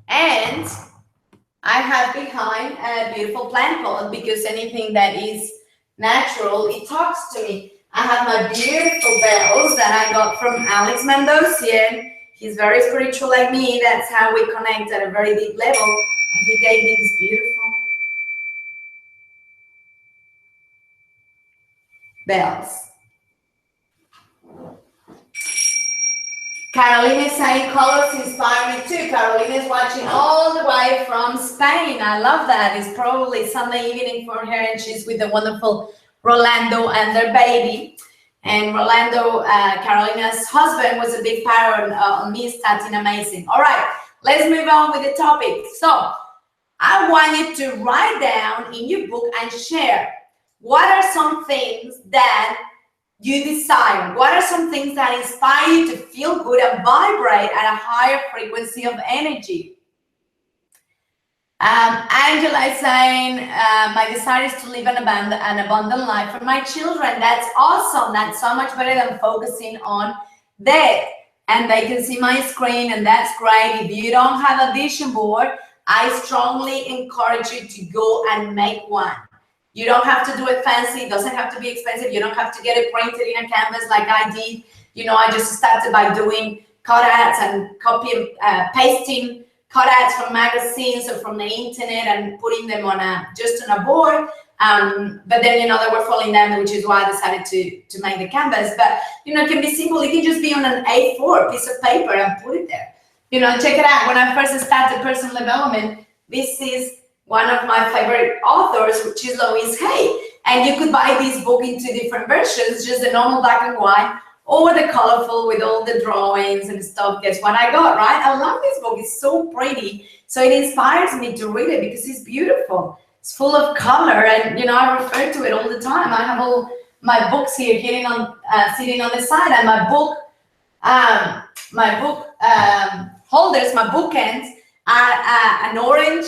and I have behind a beautiful plant pot because anything that is natural, it talks to me. I have my beautiful bells that I got from Alex Mendocian. He's very spiritual like me. That's how we connect at a very deep level. And he gave me this beautiful bells. Carolina is saying colors inspire me too. Carolina is watching all the way from Spain. I love that. It's probably Sunday evening for her, and she's with the wonderful Rolando and their baby. And Rolando, Carolina's husband, was a big part on me starting Amasssing. All right, let's move on with the topic. So I want you to write down in your book and share what are some things that you desire. What are some things that inspire you to feel good and vibrate at a higher frequency of energy? Angela is saying, my desire is to live an abundant life for my children. That's awesome. That's so much better than focusing on that. And they can see my screen, and that's great. If you don't have a vision board, I strongly encourage you to go and make one. You don't have to do it fancy. It doesn't have to be expensive. You don't have to get it printed in a canvas like I did. You know, I just started by doing cutouts and copy and pasting cutouts from magazines or from the internet and putting them on just on a board. But then, you know, they were falling down, which is why I decided to make the canvas. But, you know, it can be simple. It can just be on an A4 piece of paper and put it there. You know, check it out. When I first started personal development, this is one of my favorite authors, which is Louise Hay. And you could buy this book in 2 different versions, just the normal black and white or the colorful with all the drawings and stuff. Guess what I got, right? I love this book. It's so pretty. So it inspires me to read it because it's beautiful. It's full of color, and, you know, I refer to it all the time. I have all my books here sitting on the side, and my book holders, my bookends are an orange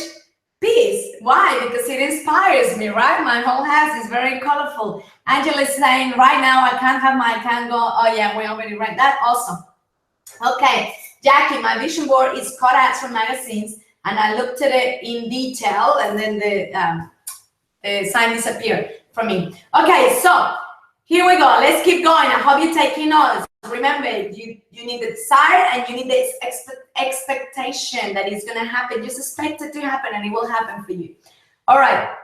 piece. Why? Because it inspires me, right? My whole house is very colorful. Angela is saying right now I can't go. Oh yeah, we already read that. Awesome. Okay, Jackie, my vision board is cutouts from magazines, and I looked at it in detail, and then the sign disappeared from me. Okay, so here we go. Let's keep going. I hope you're taking notes. Remember, you need the desire and you need the expectation that it's going to happen. Just expect it to happen and it will happen for you. All right.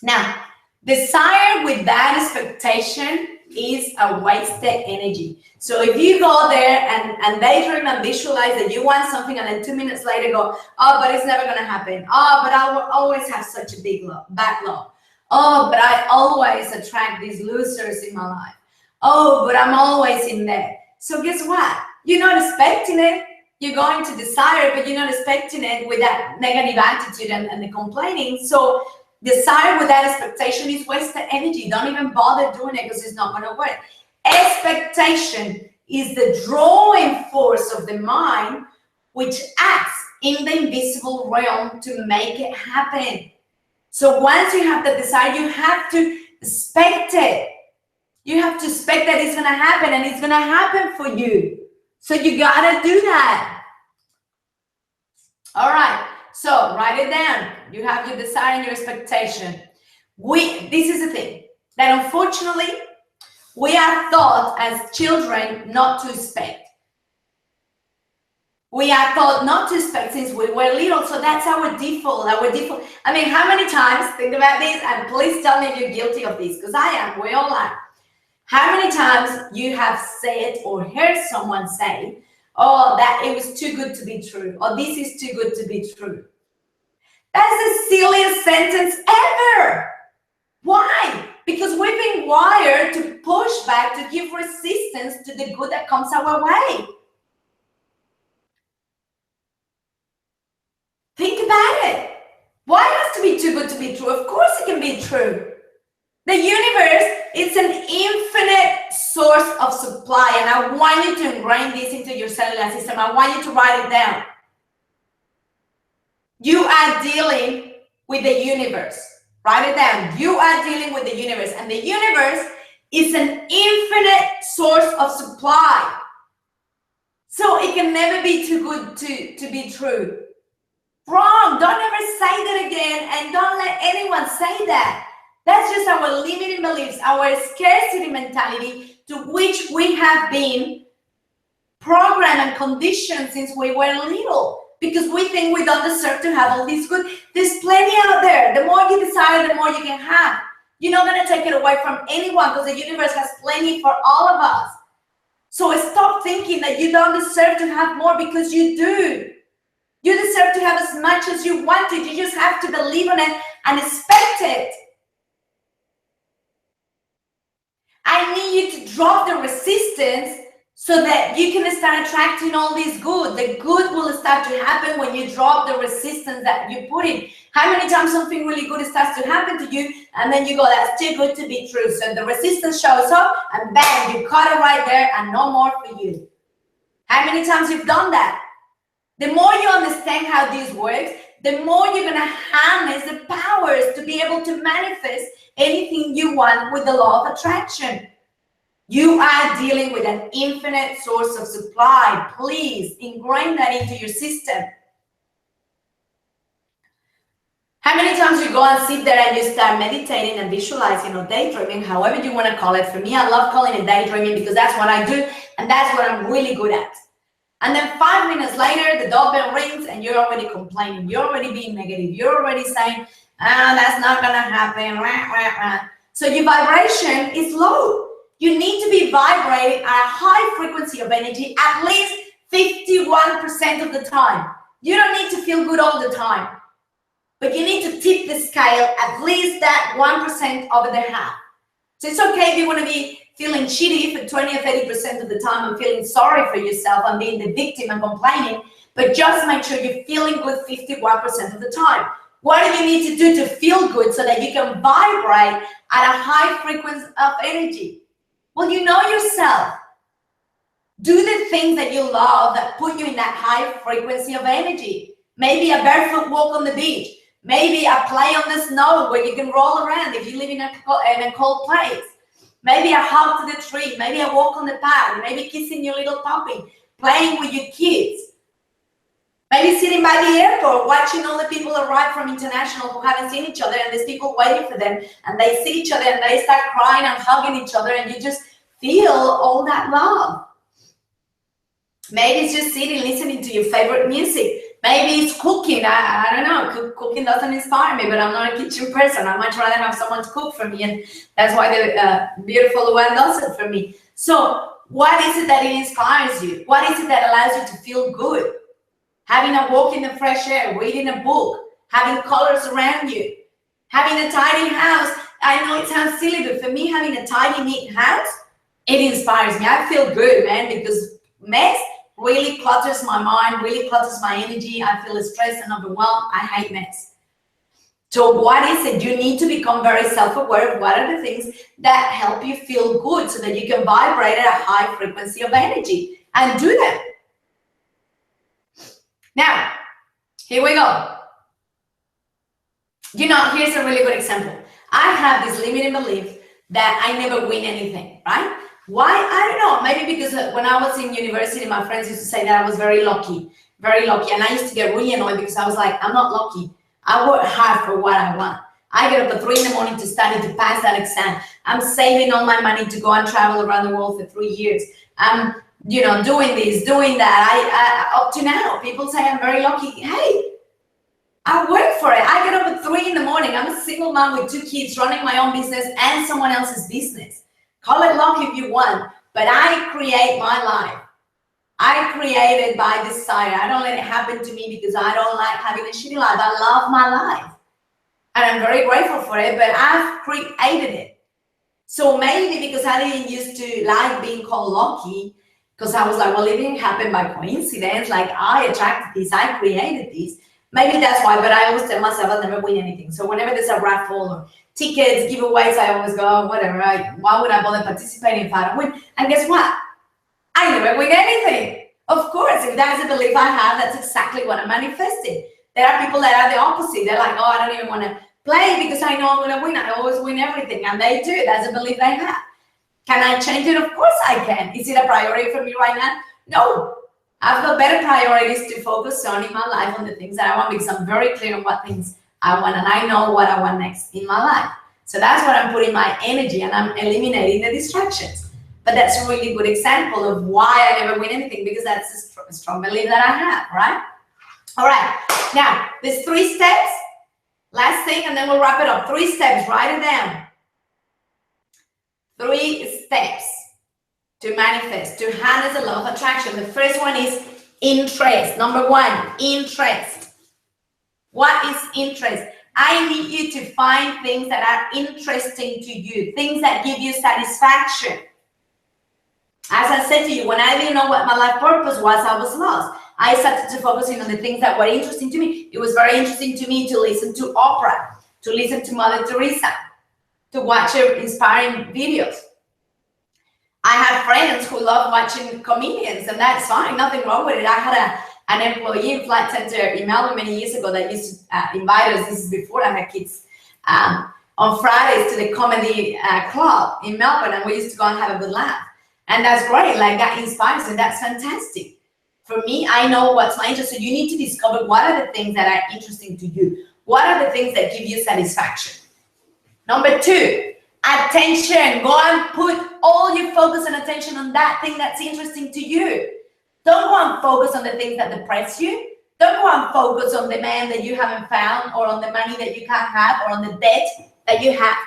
Now, desire with that expectation is a wasted energy. So if you go there and daydream and visualize that you want something and then 2 minutes later go, oh, but it's never going to happen. Oh, but I will always have such a big backlog. Oh, but I always attract these losers in my life. Oh, but I'm always in there. So guess what? You're not expecting it. You're going to desire it, but you're not expecting it with that negative attitude and the complaining. So desire with that expectation is wasted energy. Don't even bother doing it because it's not going to work. Expectation is the drawing force of the mind, which acts in the invisible realm to make it happen. So once you have the desire, you have to expect it. You have to expect that it's going to happen, and it's going to happen for you. So you got to do that. All right. So write it down. You have your desire and your expectation. This is the thing, that unfortunately, we are taught as children not to expect. We are taught not to expect since we were little, so that's our default. I mean, how many times, think about this, and please tell me if you're guilty of this, because I am, we all are. How many times you have said or heard someone say, oh, that it was too good to be true, or this is too good to be true. That's the silliest sentence ever. Why? Because we've been wired to push back, to give resistance to the good that comes our way. Think about it. Why has to be too good to be true? Of course it can be true. The universe is an infinite source of supply, and I want you to ingrain this into your cellular system. I want you to write it down. You are dealing with the universe. Write it down. You are dealing with the universe, and the universe is an infinite source of supply. So it can never be too good to be true. Wrong. Don't ever say that again, and don't let anyone say that. That's just our limiting beliefs, our scarcity mentality to which we have been programmed and conditioned since we were little, because we think we don't deserve to have all this good. There's plenty out there. The more you desire, the more you can have. You're not going to take it away from anyone because the universe has plenty for all of us. So stop thinking that you don't deserve to have more, because you do. You deserve to have as much as you wanted. You just have to believe in it and expect it. I need you to drop the resistance so that you can start attracting all this good. The good will start to happen when you drop the resistance that you put in. How many times something really good starts to happen to you, and then you go, that's too good to be true. So the resistance shows up, and bam, you cut it right there, and no more for you. How many times you've done that? The more you understand how this works, the more you're going to harness the powers to be able to manifest anything you want with the law of attraction. You are dealing with an infinite source of supply. Please ingrain that into your system. How many times you go and sit there and you start meditating and visualizing or daydreaming, however you want to call it. For me, I love calling it daydreaming because that's what I do, and that's what I'm really good at. And then 5 minutes later, the doorbell rings and you're already complaining. You're already being negative. You're already saying, that's not going to happen. So your vibration is low. You need to be vibrating at a high frequency of energy at least 51% of the time. You don't need to feel good all the time, but you need to tip the scale at least that 1% over the half. So it's okay if you want to be feeling shitty for 20 or 30% of the time and feeling sorry for yourself and being the victim and complaining, but just make sure you're feeling good 51% of the time. What do you need to do to feel good so that you can vibrate at a high frequency of energy? Well, you know yourself. Do the things that you love that put you in that high frequency of energy. Maybe a barefoot walk on the beach. Maybe a play on the snow where you can roll around if you live in a cold place. Maybe a hug to the tree. Maybe a walk on the path. Maybe kissing your little puppy. playing with your kids. Maybe sitting by the airport, watching all the people arrive from international who haven't seen each other, and there's people waiting for them, and they see each other and they start crying and hugging each other, and you just feel all that love. Maybe it's just sitting, listening to your favorite music. Maybe it's cooking. I don't know. Cooking doesn't inspire me, but I'm not a kitchen person. I much rather have someone to cook for me, and that's why the beautiful one does it for me. So what is it that it inspires you? What is it that allows you to feel good? Having a walk in the fresh air, reading a book, having colors around you, having a tidy house. I know it sounds silly, but for me, having a tidy, neat house, it inspires me. I feel good, man, because mess really clutters my mind, really clutters my energy. I feel stressed and overwhelmed. I hate mess. So what is it? You need to become very self-aware of what are the things that help you feel good so that you can vibrate at a high frequency of energy and do them. Now, here we go. You know, here's a really good example. I have this limiting belief that I never win anything, right? Why? I don't know. Maybe because when I was in university, my friends used to say that I was very lucky. And I used to get really annoyed because I was like, I'm not lucky. I work hard for what I want. I get up at 3 in the morning to study to pass that exam. I'm saving all my money to go and travel around the world for 3 years. I'm, you know, doing this, doing that. I up to now, people say I'm very lucky. Hey, I work for it. I get up at 3 in the morning. I'm a single mom with 2 kids running my own business and someone else's business. Call it luck if you want, but I create my life. I create it by desire. I don't let it happen to me because I don't like having a shitty life. I love my life. And I'm very grateful for it, but I've created it. So maybe because I didn't used to like being called lucky, because I was like, well, it didn't happen by coincidence. Like I attracted this, I created this. Maybe that's why, but I always tell myself I'll never win anything. So whenever there's a raffle or tickets, giveaways, I always go, oh, whatever, why would I bother participating if I don't win? And guess what? I never win anything. Of course, if that's a belief I have, that's exactly what I'm manifesting. There are people that are the opposite. They're like, oh, I don't even want to play because I know I'm going to win. I always win everything. And they do. That's a belief they have. Can I change it? Of course I can. Is it a priority for me right now? No. I've got better priorities to focus on in my life, on the things that I want, because I'm very clear on what things I want, and I know what I want next in my life. So that's what I'm putting my energy, and I'm eliminating the distractions. But that's a really good example of why I never win anything, because that's a strong belief that I have, right? All right. Now, there's 3 steps. Last thing, and then we'll wrap it up. 3 steps. Write it down. 3 steps to manifest, to harness the law of attraction. The first one is interest. Number 1, interest. What is interest? I need you to find things that are interesting to you, things that give you satisfaction. As I said to you, when I didn't know what my life purpose was, I was lost. I started to focusing on the things that were interesting to me. It was very interesting to me to listen to Oprah, to listen to Mother Teresa, to watch her inspiring videos. I have friends who love watching comedians, and that's fine, nothing wrong with it. I had an employee in Flight Center in Melbourne many years ago that used to invite us, this is before I had kids, on Fridays to the comedy club in Melbourne, and we used to go and have a good laugh. And that's great, like that inspires and that's fantastic. For me, I know what's my interest, so you need to discover what are the things that are interesting to you. What are the things that give you satisfaction? Number 2, attention. Go and put all your focus and attention on that thing that's interesting to you. Don't go and focus on the things that depress you. Don't go and focus on the man that you haven't found, or on the money that you can't have, or on the debt that you have.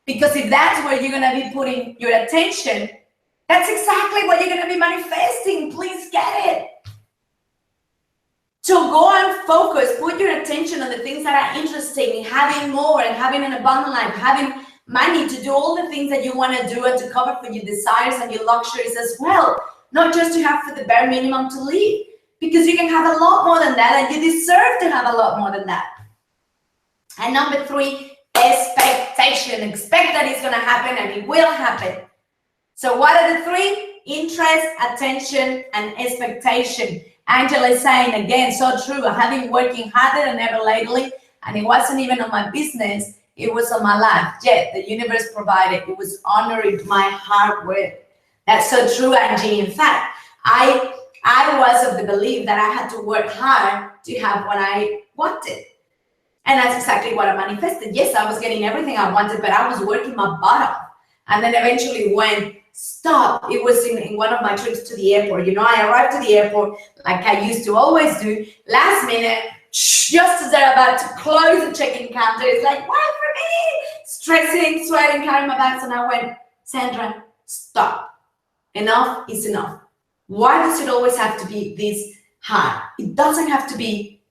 Because if that's where you're going to be putting your attention, that's exactly what you're going to be manifesting. Please get it. So go and focus, put your attention on the things that are interesting, having more and having an abundant life, having money to do all the things that you want to do and to cover for your desires and your luxuries as well. Not just to have for the bare minimum to live, because you can have a lot more than that, and you deserve to have a lot more than that. And number 3, expectation. Expect that it's going to happen, and it will happen. So what are the 3? Interest, attention, and expectation. Angela is saying, again, so true. I have been working harder than ever lately, and it wasn't even on my business. It was on my life. Yet the universe provided. It was honoring my hard work. That's so true, Angie. In fact, I was of the belief that I had to work hard to have what I wanted. And that's exactly what I manifested. Yes, I was getting everything I wanted, but I was working my butt off. And then eventually when stop, it was in one of my trips to the airport. You know, I arrived to the airport like I used to always do, last minute, just as they're about to close the check-in counter. It's like, what for me? Stressing, sweating, carrying my bags. And I went, Sandra, stop. Enough is enough. Why does it always have to be this hard? It doesn't have to be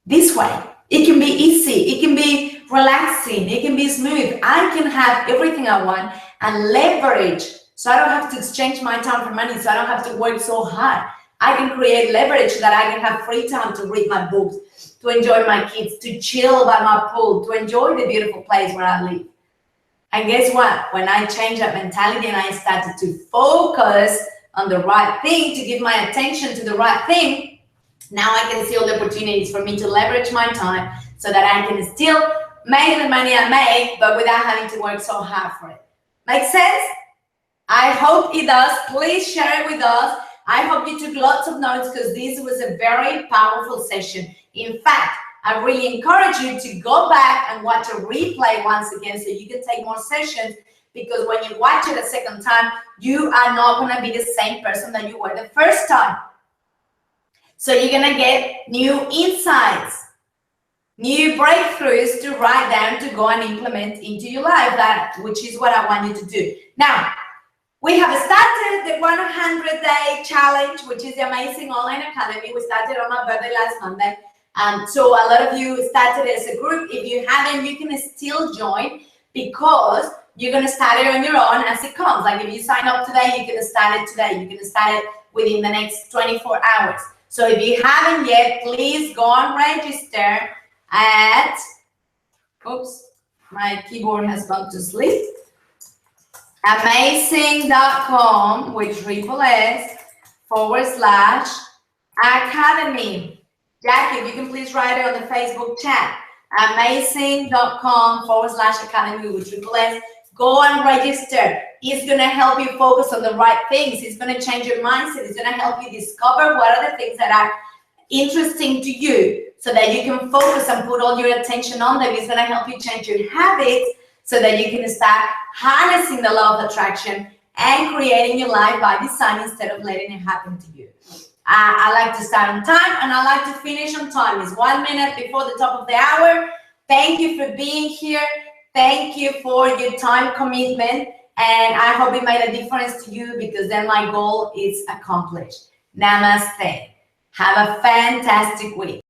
this way. It can be easy. It can be relaxing. It can be smooth. I can have everything I want and leverage, so I don't have to exchange my time for money, so I don't have to work so hard. I can create leverage so that I can have free time to read my books, to enjoy my kids, to chill by my pool, to enjoy the beautiful place where I live. And guess what? When I changed that mentality and I started to focus on the right thing, to give my attention to the right thing, now I can see all the opportunities for me to leverage my time so that I can still make the money I make, but without having to work so hard for it. Make sense? I hope it does. Please share it with us. I hope you took lots of notes because this was a very powerful session. In fact, I really encourage you to go back and watch a replay once again so you can take more sessions, because when you watch it a second time, you are not going to be the same person that you were the first time. So you're going to get new insights, new breakthroughs to write down, to go and implement into your life, which is what I want you to do. Now, we have started the 100-day challenge, which is the Amasssing Online Academy. We started on my birthday last Monday. So a lot of you started as a group. If you haven't, you can still join, because you're going to start it on your own as it comes. Like if you sign up today, you can start it today. You can start it within the next 24 hours. So if you haven't yet, please go and register at, oops, my keyboard has gone to sleep, Amasssing.com with /academy. Jackie, if you can please write it on the Facebook chat. Amasssing.com /academy with /. Go and register. It's going to help you focus on the right things. It's going to change your mindset. It's going to help you discover what are the things that are interesting to you so that you can focus and put all your attention on them. It's going to help you change your habits so that you can start harnessing the law of attraction and creating your life by design instead of letting it happen to you. I like to start on time and I like to finish on time. It's 1 minute before the top of the hour. Thank you for being here. Thank you for your time commitment. And I hope it made a difference to you, because then my goal is accomplished. Namaste. Have a fantastic week.